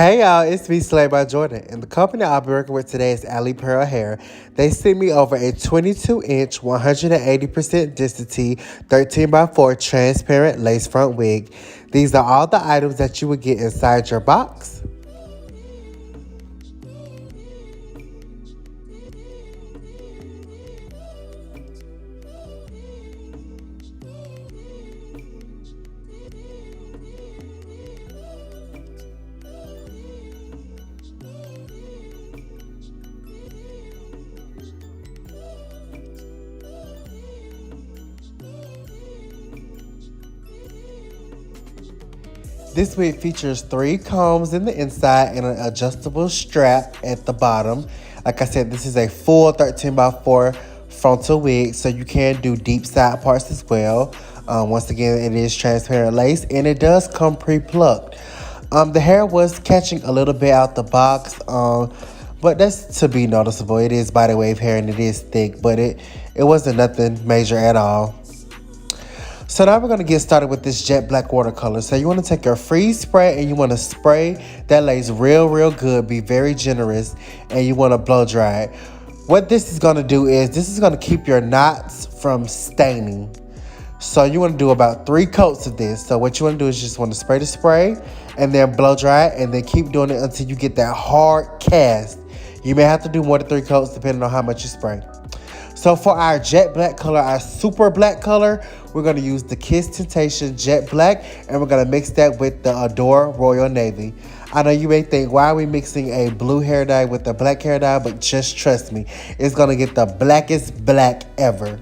Hey y'all, it's me, Slay by Jordan, and the company I'll be working with today is Alipearl Hair. They sent me over a 22-inch, 180% density, 13x4 transparent lace front wig. These are all the items that you would get inside your box. This wig features 3 combs in the inside and an adjustable strap at the bottom. Like I said, this is a full 13x4 frontal wig, so you can do deep side parts as well. Once again, it is transparent lace and it does come pre-plucked. The hair was catching a little bit out the box, but that's to be noticeable. It is body wave hair and it is thick, but it wasn't nothing major at all. So now we're going to get started with this jet black watercolor. So you want to take your freeze spray and you want to spray that lace real good. Be very generous, and you want to blow dry it. What this is going to do is this is going to keep your knots from staining. So you want to do about 3 coats of this. So what you want to do is just want to spray the spray and then blow dry it, and then keep doing it until you get that hard cast. You may have to do more than 3 coats depending on how much you spray. So for our jet black color, our super black color, we're going to use the Kiss Temptation Jet Black, and we're going to mix that with the Adore Royal Navy. I know you may think, why are we mixing a blue hair dye with a black hair dye? But just trust me, it's going to get the blackest black ever.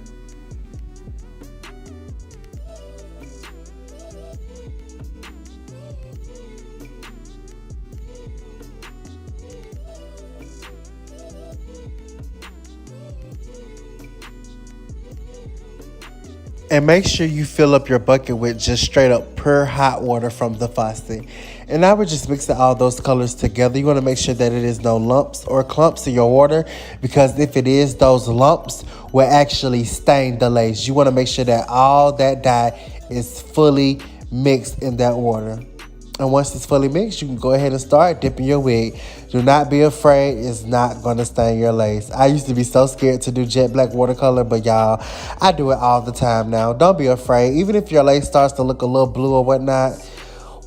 And make sure you fill up your bucket with just straight up pure hot water from the faucet. And now we're just mixing all those colors together. You want to make sure that it is no lumps or clumps in your water, because if it is, those lumps will actually stain the lace. You want to make sure that all that dye is fully mixed in that water. And once it's fully mixed, you can go ahead and start dipping your wig. Do not be afraid. It's not going to stain your lace. I used to be so scared to do jet black watercolor, but y'all, I do it all the time now. Don't be afraid. Even if your lace starts to look a little blue or whatnot,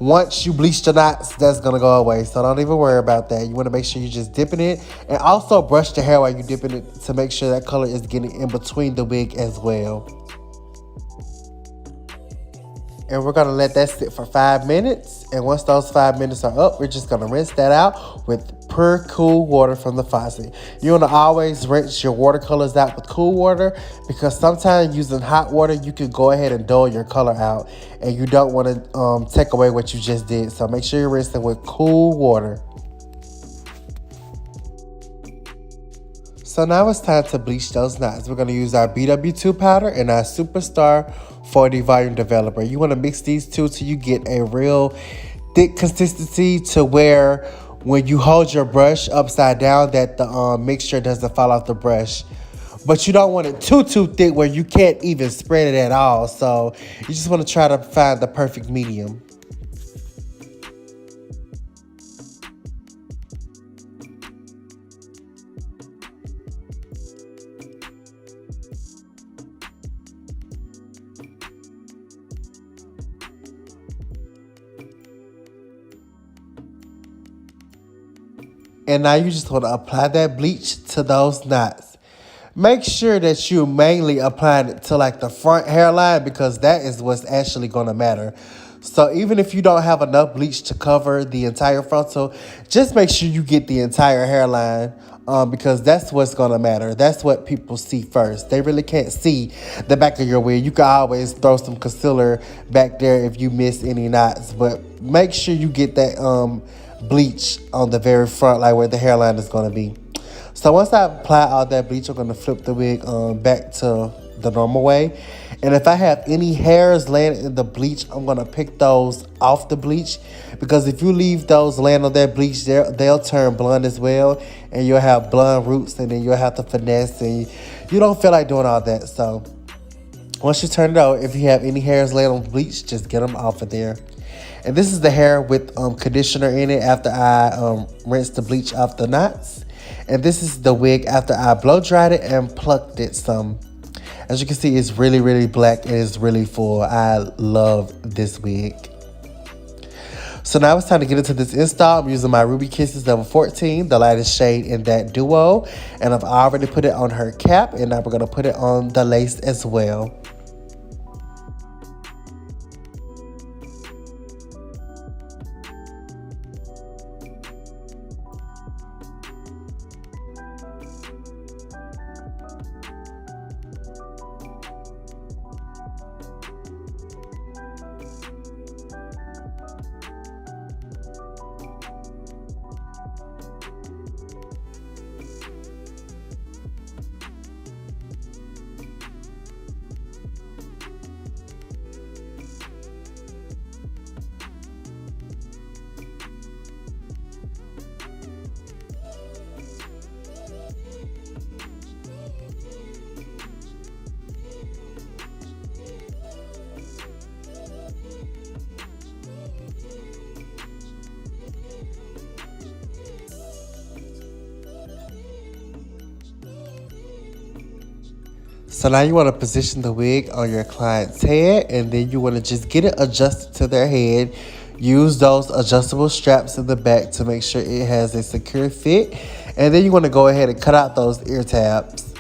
once you bleach the knots, that's going to go away. So don't even worry about that. You want to make sure you're just dipping it. And also brush the hair while you're dipping it to make sure that color is getting in between the wig as well. And we're going to let that sit for 5 minutes. And once those 5 minutes are up, we're just going to rinse that out with pure cool water from the faucet. You want to always rinse your watercolors out with cool water, because sometimes using hot water, you can go ahead and dull your color out. And you don't want to take away what you just did. So make sure you're rinsing with cool water. So now it's time to bleach those knots. We're going to use our BW2 powder and our Superstar 40 volume developer. You want to mix these two till you get a real thick consistency, to where when you hold your brush upside down, that the mixture doesn't fall off the brush. But you don't want it too thick where you can't even spread it at all. So you just want to try to find the perfect medium. And now you just want to apply that bleach to those knots. Make sure that you're mainly applying it to like the front hairline, because that is what's actually going to matter. So even if you don't have enough bleach to cover the entire frontal, just make sure you get the entire hairline, because that's what's going to matter. That's what people see first. They really can't see the back of your wig. You can always throw some concealer back there if you miss any knots, but make sure you get that bleach on the very front, like where the hairline is going to be. So once I apply all that bleach, I'm going to flip the wig back to the normal way. And if I have any hairs laying in the bleach, I'm going to pick those off the bleach, because if you leave those laying on that bleach, they'll turn blonde as well, and you'll have blonde roots, and then you'll have to finesse, and you don't feel like doing all that. So once you turn it out, if you have any hairs laying on the bleach, just get them off of there. And this is the hair with conditioner in it after I rinsed the bleach off the knots. And this is the wig after I blow dried it and plucked it some. As you can see, it's really, really black and it's really full. I love this wig. So now it's time to get into this install. I'm using my Ruby Kisses number 14, the lightest shade in that duo. And I've already put it on her cap, and now we're going to put it on the lace as well. So now you want to position the wig on your client's head, and then you want to just get it adjusted to their head. Use those adjustable straps in the back to make sure it has a secure fit. And then you want to go ahead and cut out those ear tabs.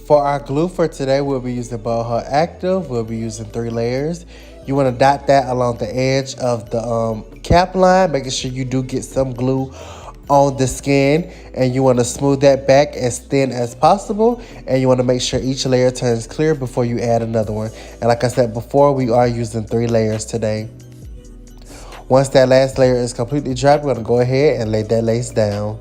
For our glue for today, we'll be using Boho Active. We'll be using 3 layers. You want to dot that along the edge of the cap line, making sure you do get some glue on the skin, and you want to smooth that back as thin as possible, and you want to make sure each layer turns clear before you add another one. And like I said before, we are using 3 layers today. Once that last layer is completely dry, we're going to go ahead and lay that lace down.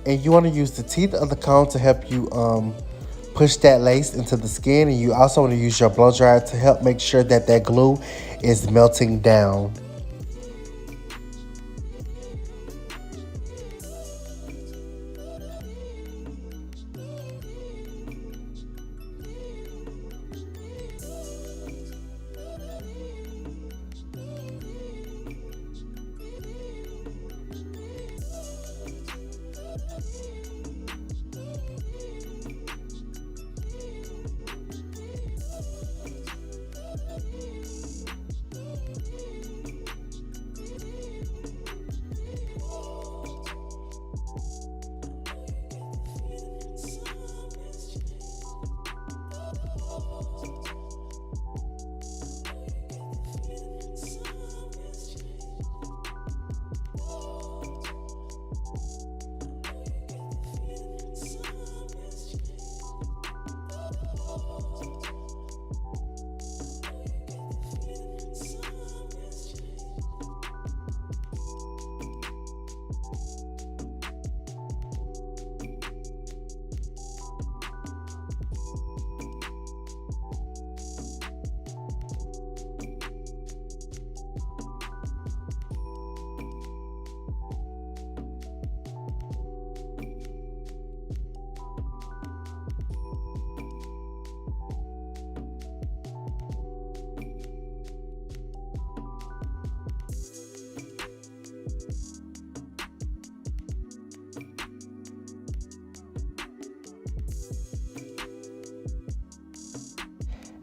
And you want to use the teeth of the comb to help you push that lace into the skin. And you also want to use your blow dryer to help make sure that that glue is melting down.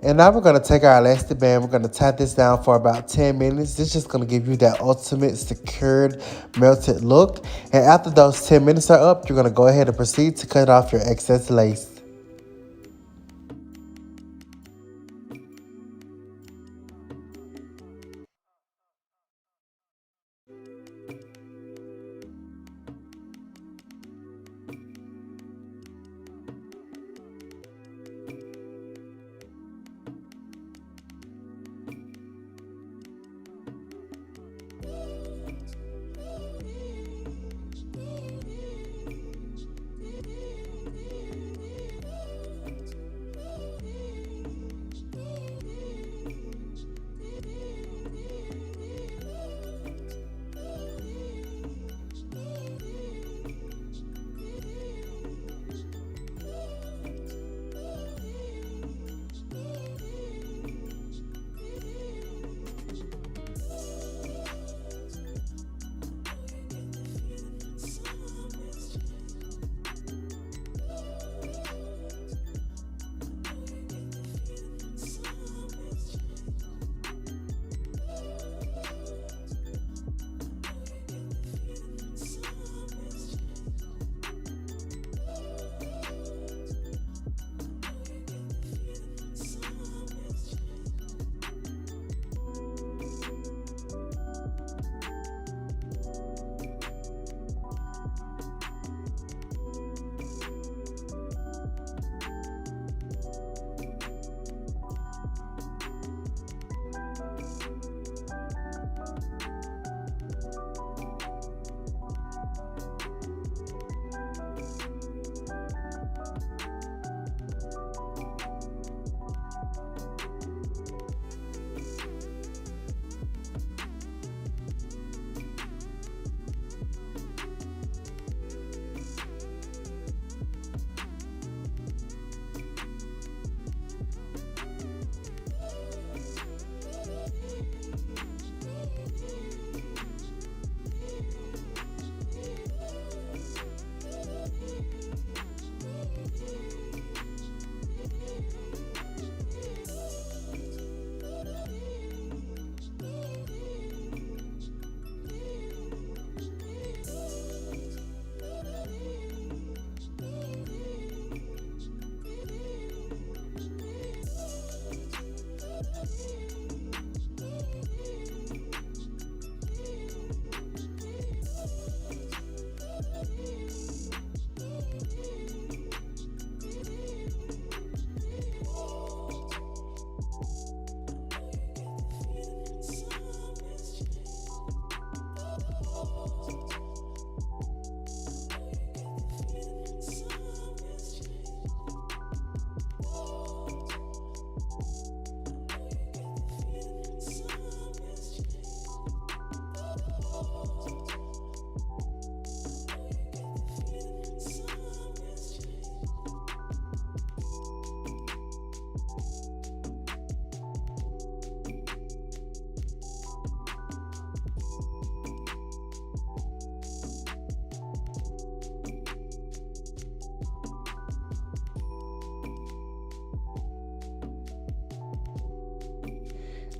And now we're going to take our elastic band. We're going to tie this down for about 10 minutes. This is just going to give you that ultimate secured melted look. And after those 10 minutes are up, you're going to go ahead and proceed to cut off your excess lace.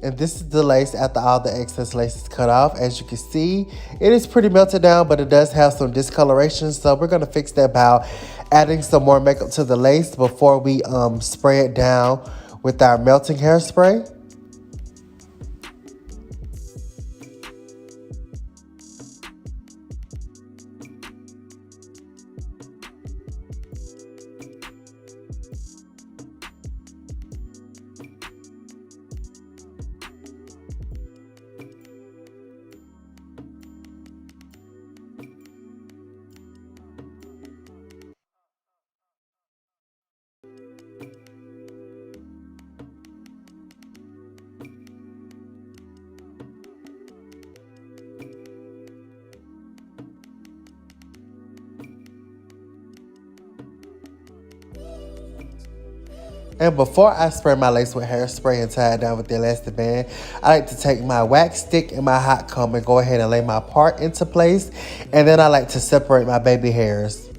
And this is the lace after all the excess lace is cut off. As you can see, it is pretty melted down, but it does have some discoloration. So we're gonna fix that by adding some more makeup to the lace before we spray it down with our melting hairspray. And before I spray my lace with hairspray and tie it down with the elastic band, I like to take my wax stick and my hot comb and go ahead and lay my part into place. And then I like to separate my baby hairs.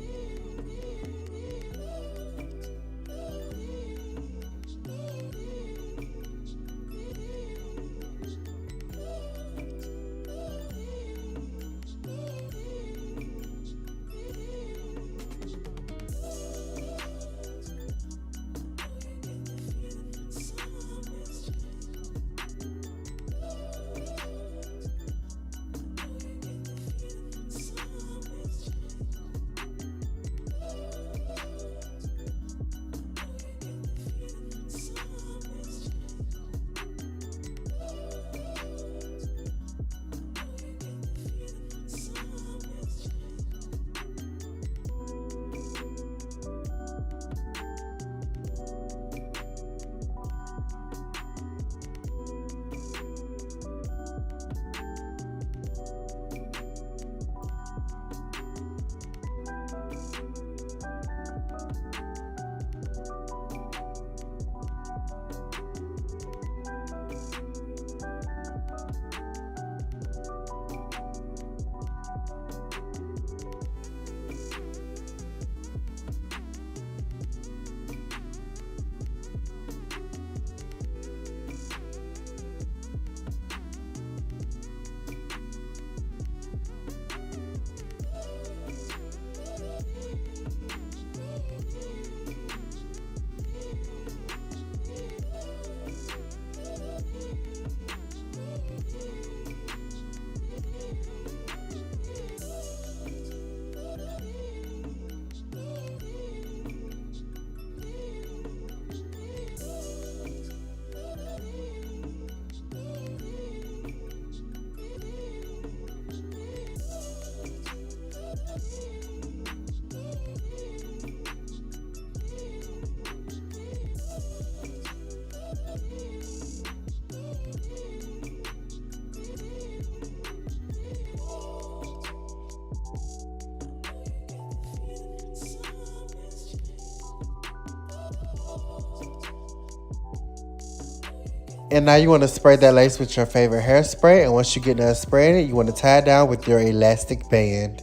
And now you want to spray that lace with your favorite hairspray. And once you get done spraying it, you want to tie it down with your elastic band.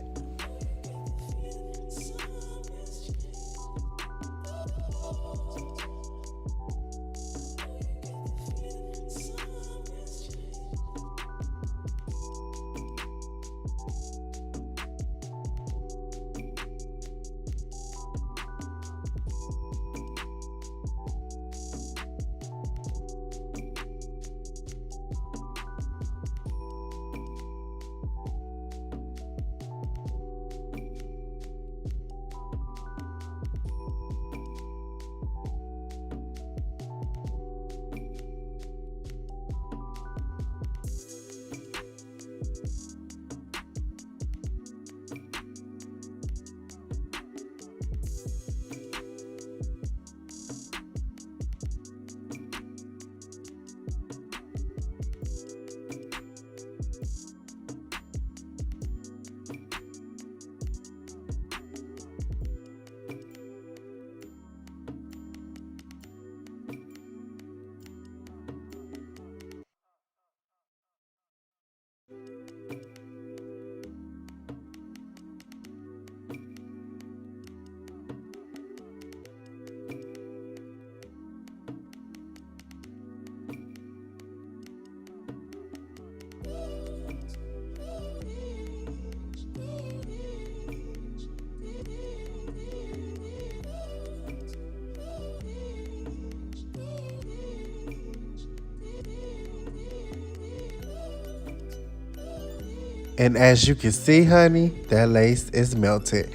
And as you can see, honey, that lace is melted.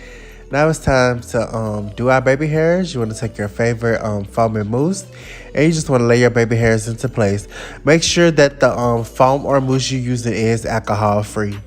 Now it's time to do our baby hairs. You want to take your favorite foam and mousse, and you just want to lay your baby hairs into place. Make sure that the foam or mousse you're using is alcohol free.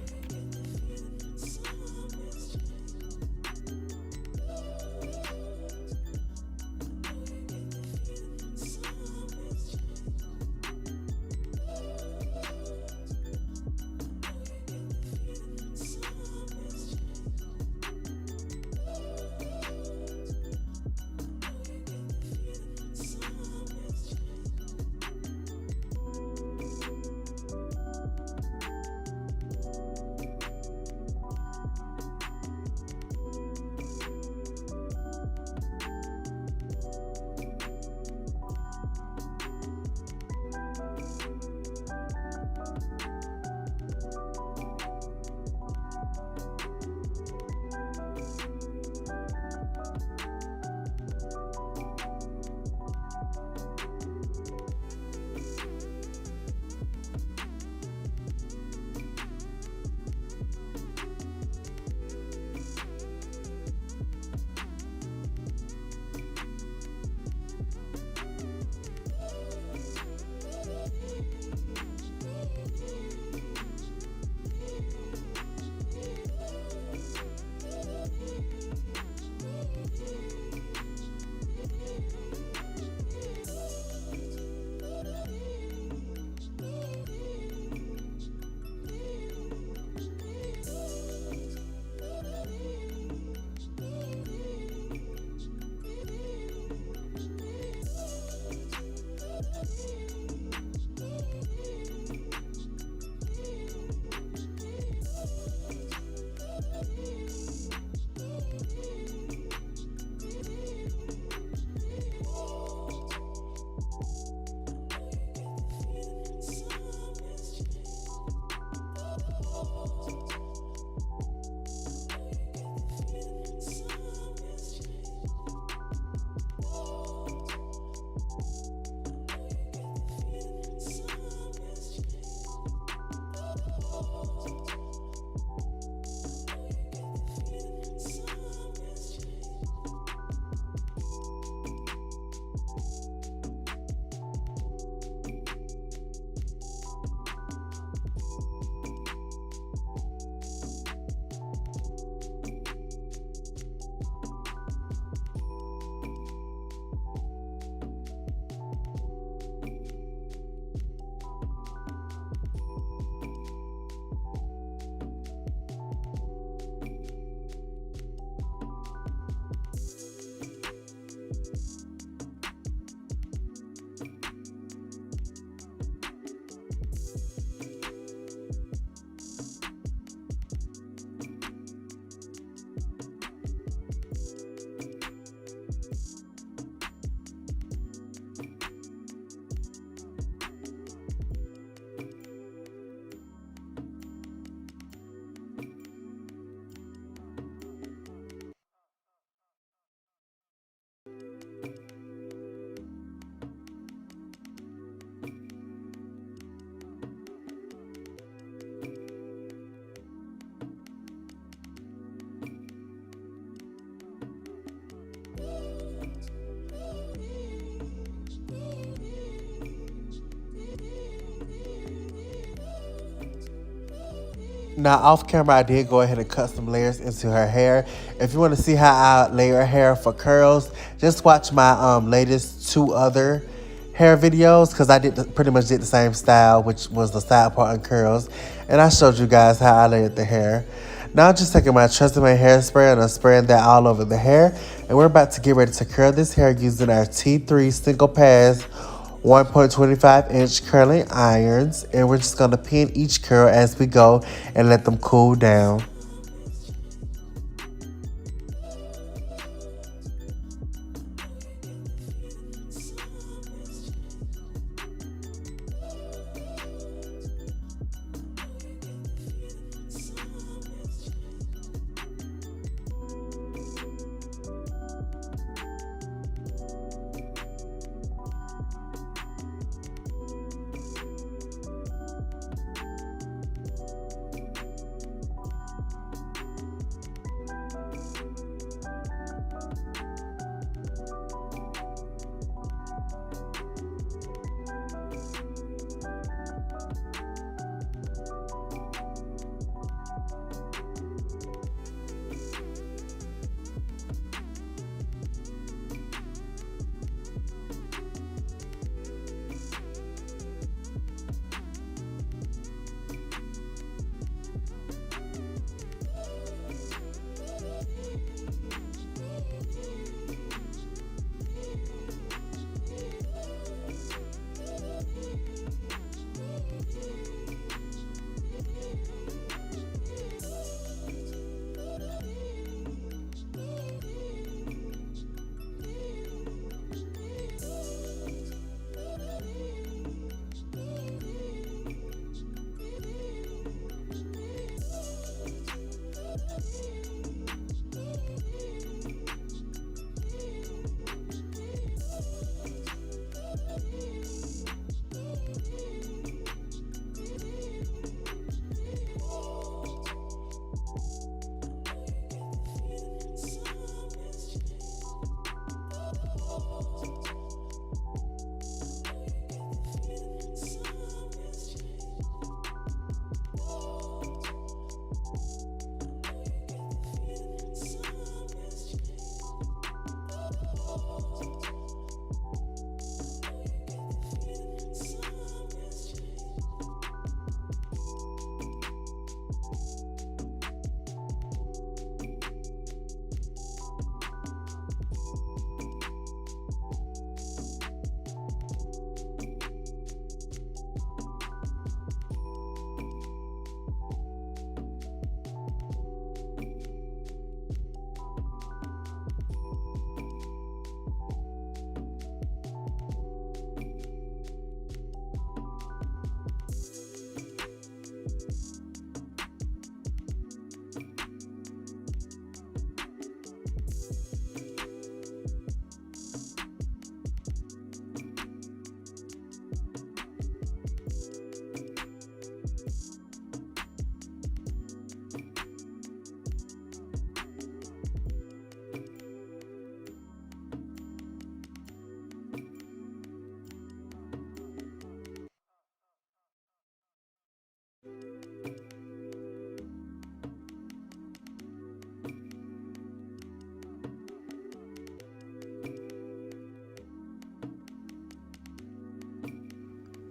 Now, off camera, I did go ahead and cut some layers into her hair. If you want to see how I layer her hair for curls, just watch my latest 2 other hair videos, because I pretty much did the same style, which was the side part and curls. And I showed you guys how I layered the hair. Now I'm just taking my Tresemme hairspray and I'm spraying that all over the hair. And we're about to get ready to curl this hair using our T3 single pass 1.25 inch curling irons, and we're just going to pin each curl as we go and let them cool down.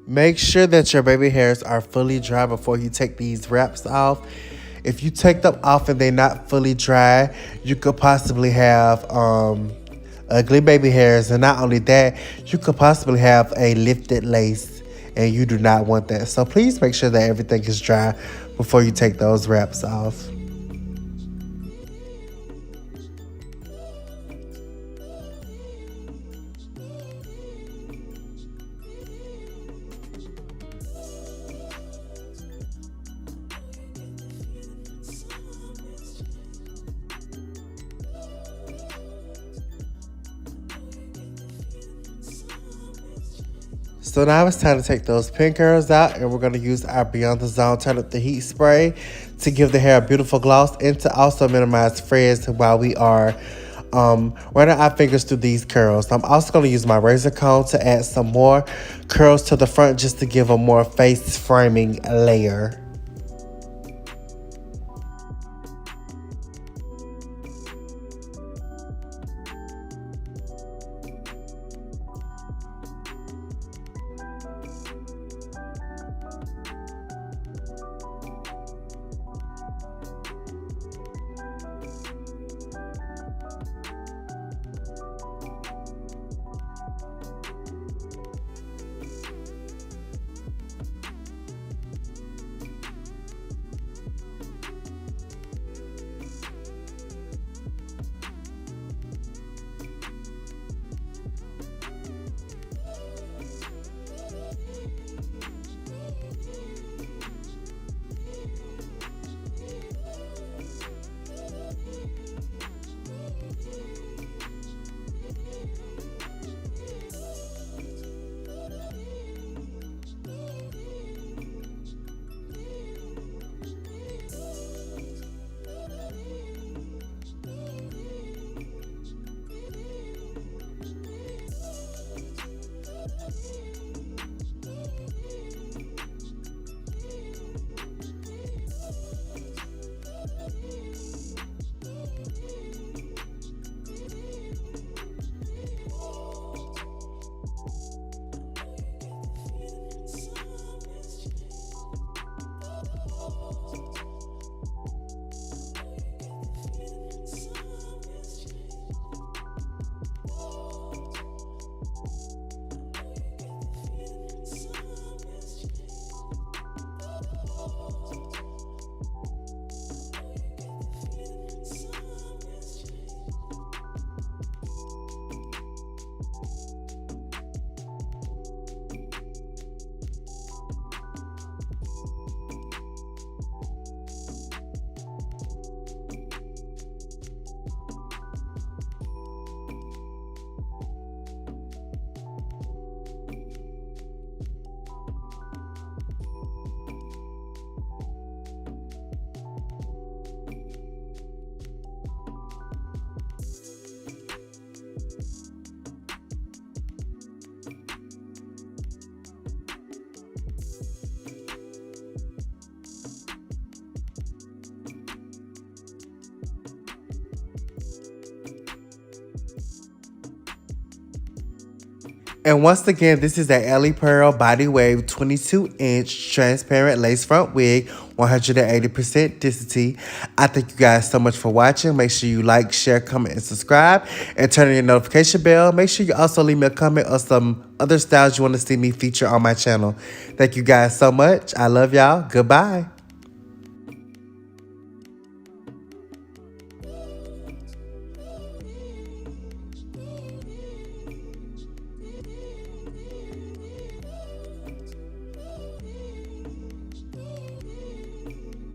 Make sure that your baby hairs are fully dry before you take these wraps off. If you take them off and they're not fully dry, you could possibly have ugly baby hairs. And not only that, you could possibly have a lifted lace, and you do not want that. So please make sure that everything is dry before you take those wraps off. So now it's time to take those pin curls out, and we're going to use our Beyond the Zone Turn Up the Heat spray to give the hair a beautiful gloss and to also minimize frizz while we are running our fingers through these curls. I'm also going to use my razor comb to add some more curls to the front just to give a more face framing layer. And once again, this is a Alipearl Body Wave 22-inch transparent lace front wig, 180% density. I thank you guys so much for watching. Make sure you like, share, comment, and subscribe. And turn on your notification bell. Make sure you also leave me a comment or some other styles you want to see me feature on my channel. Thank you guys so much. I love y'all. Goodbye.